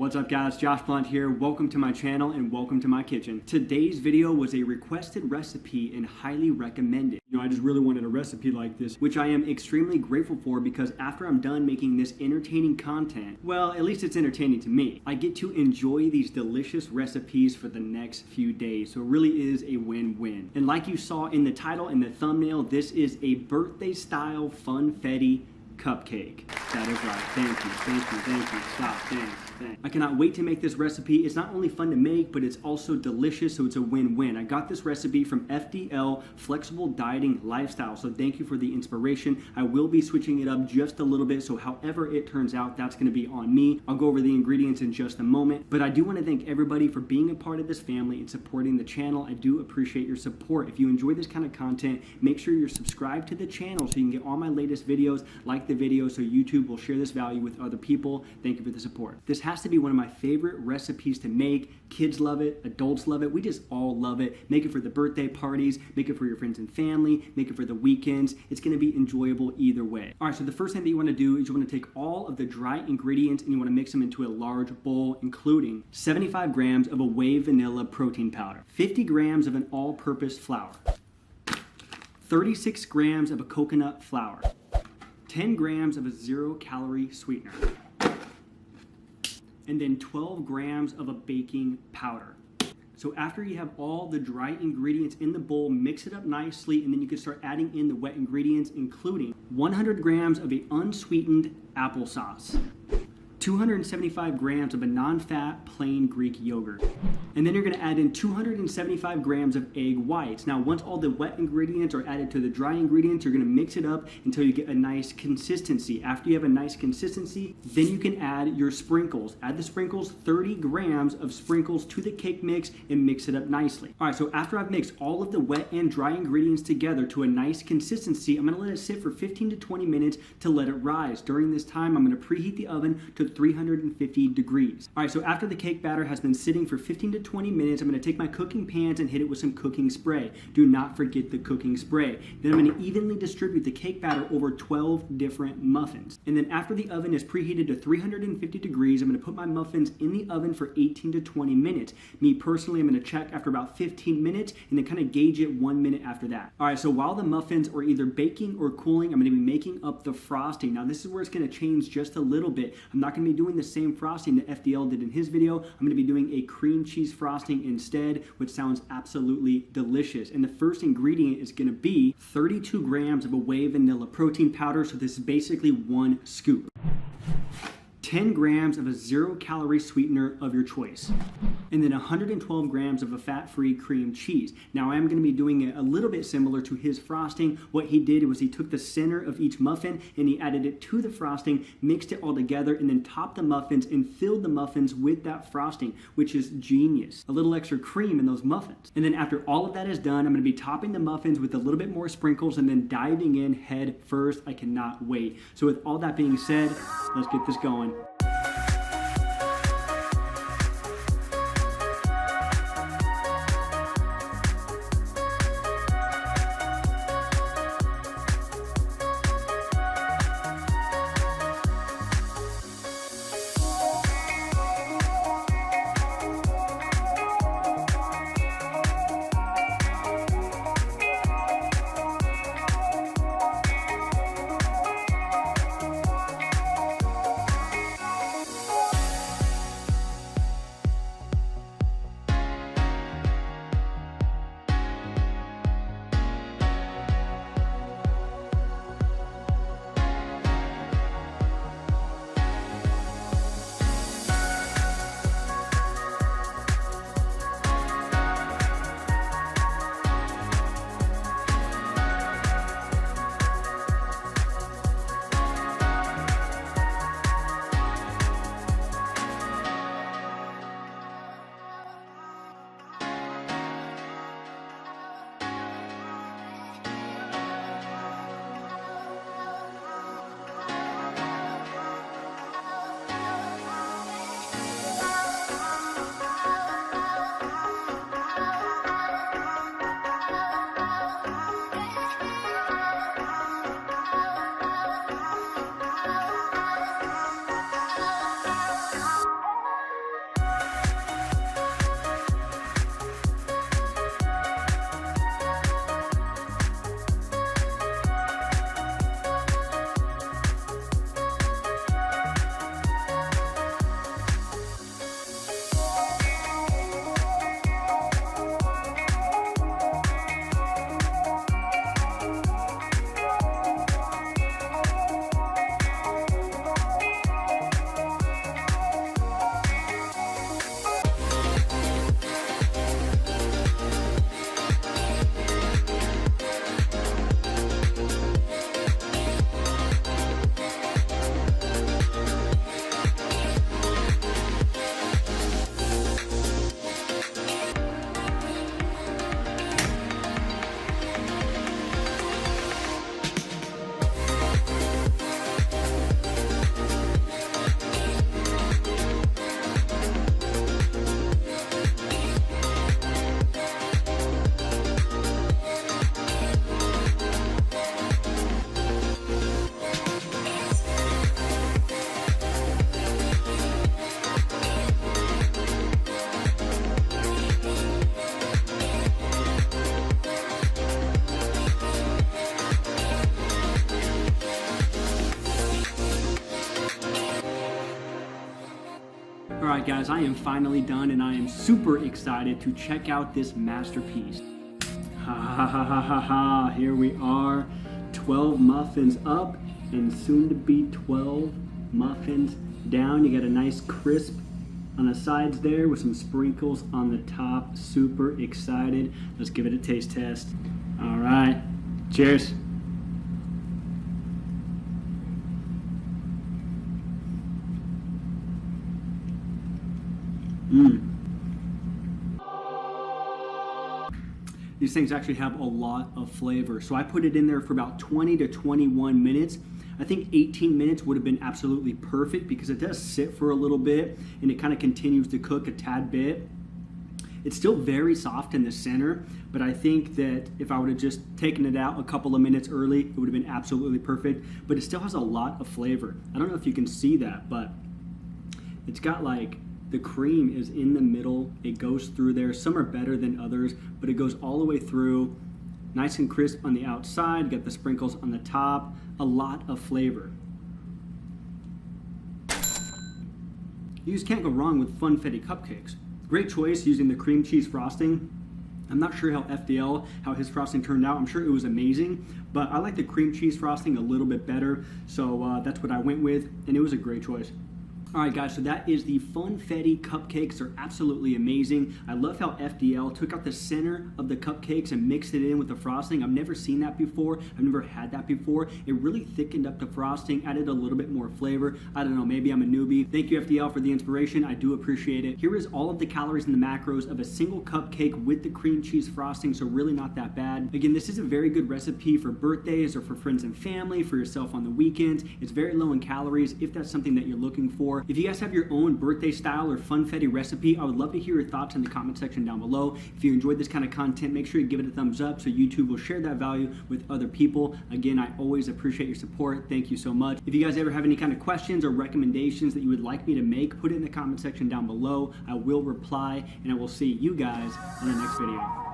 What's up guys, Josh Blunt here. Welcome to my channel and welcome to my kitchen. Today's video was a requested recipe and highly recommended. I just really wanted a recipe like this, which I am extremely grateful for because after I'm done making this entertaining content, well, at least it's entertaining to me, I get to enjoy these delicious recipes for the next few days. So it really is a win-win. And like you saw in the title and the thumbnail, this is a birthday style FunFetti cupcake. That is right. Thank you. Stop. Thanks. I cannot wait to make this recipe. It's not only fun to make, but it's also delicious, so it's a win-win. I got this recipe from FDL, Flexible Dieting Lifestyle, so thank you for the inspiration. I will be switching it up just a little bit, so however it turns out, that's gonna be on me. I'll go over the ingredients in just a moment, but I do wanna thank everybody for being a part of this family and supporting the channel. I do appreciate your support. If you enjoy this kind of content, make sure you're subscribed to the channel so you can get all my latest videos, like the video so YouTube will share this value with other people. Thank you for the support. This has to be one of my favorite recipes to make. Kids love it, adults love it, we just all love it. Make it for the birthday parties, make it for your friends and family, make it for the weekends. It's gonna be enjoyable either way. All right, so the first thing that you wanna do is you wanna take all of the dry ingredients and you wanna mix them into a large bowl, including 75 grams of a whey vanilla protein powder, 50 grams of an all-purpose flour, 36 grams of a coconut flour, 10 grams of a 0-calorie sweetener, and then 12 grams of a baking powder. So after you have all the dry ingredients in the bowl, mix it up nicely, and then you can start adding in the wet ingredients, including 100 grams of a unsweetened applesauce, 275 grams of a non-fat plain Greek yogurt. And then you're gonna add in 275 grams of egg whites. Now, once all the wet ingredients are added to the dry ingredients, you're gonna mix it up until you get a nice consistency. After you have a nice consistency, then you can add your sprinkles. Add the sprinkles, 30 grams of sprinkles to the cake mix and mix it up nicely. All right, so after I've mixed all of the wet and dry ingredients together to a nice consistency, I'm gonna let it sit for 15 to 20 minutes to let it rise. During this time, I'm gonna preheat the oven to 350 degrees. All right, so after the cake batter has been sitting for 15 to 20 minutes, I'm gonna take my cooking pans and hit it with some cooking spray. Do not forget the cooking spray. Then I'm gonna evenly distribute the cake batter over 12 different muffins. And then after the oven is preheated to 350 degrees, I'm gonna put my muffins in the oven for 18 to 20 minutes. Me personally, I'm gonna check after about 15 minutes and then kind of gauge it 1 minute after that. All right, so while the muffins are either baking or cooling, I'm gonna be making up the frosting. Now this is where it's gonna change just a little bit. I'm not gonna be doing the same frosting that FDL did in his video. I'm gonna be doing a cream cheese frosting instead, which sounds absolutely delicious. And the first ingredient is gonna be 32 grams of a whey vanilla protein powder. So this is basically 1 scoop. 10 grams of a 0-calorie sweetener of your choice, and then 112 grams of a fat-free cream cheese. Now I am going to be doing it a little bit similar to his frosting. What he did was he took the center of each muffin and he added it to the frosting, mixed it all together, and then topped the muffins and filled the muffins with that frosting, which is genius. A little extra cream in those muffins. And then after all of that is done, I'm going to be topping the muffins with a little bit more sprinkles and then diving in head first. I cannot wait. So with all that being said, let's get this going. All right, guys, I am finally done, and I am super excited to check out this masterpiece. Ha ha ha ha ha ha, here we are, 12 muffins up, and soon to be 12 muffins down. You got a nice crisp on the sides there with some sprinkles on the top. Super excited. Let's give it a taste test. All right, cheers. These things actually have a lot of flavor. So I put it in there for about 20 to 21 minutes. I think 18 minutes would have been absolutely perfect because it does sit for a little bit and it kind of continues to cook a tad bit. It's still very soft in the center, but I think that if I would have just taken it out a couple of minutes early, it would have been absolutely perfect, but it still has a lot of flavor. I don't know if you can see that, but it's got like, the cream is in the middle. It goes through there. Some are better than others, but it goes all the way through. Nice and crisp on the outside. Got the sprinkles on the top. A lot of flavor. You just can't go wrong with FunFetti cupcakes. Great choice using the cream cheese frosting. I'm not sure how his frosting turned out. I'm sure it was amazing, but I like the cream cheese frosting a little bit better, so that's what I went with, and it was a great choice. All right, guys, so that is the FunFetti cupcakes. They're absolutely amazing. I love how FDL took out the center of the cupcakes and mixed it in with the frosting. I've never seen that before. I've never had that before. It really thickened up the frosting, added a little bit more flavor. I don't know, maybe I'm a newbie. Thank you, FDL, for the inspiration. I do appreciate it. Here is all of the calories and the macros of a single cupcake with the cream cheese frosting, so really not that bad. Again, this is a very good recipe for birthdays or for friends and family, for yourself on the weekends. It's very low in calories if that's something that you're looking for. If you guys have your own birthday style or FunFetti recipe, I would love to hear your thoughts in the comment section down below. If you enjoyed this kind of content, make sure you give it a thumbs up so YouTube will share that value with other people. Again, I always appreciate your support. Thank you so much. If you guys ever have any kind of questions or recommendations that you would like me to make, put it in the comment section down below. I will reply, and I will see you guys on the next video.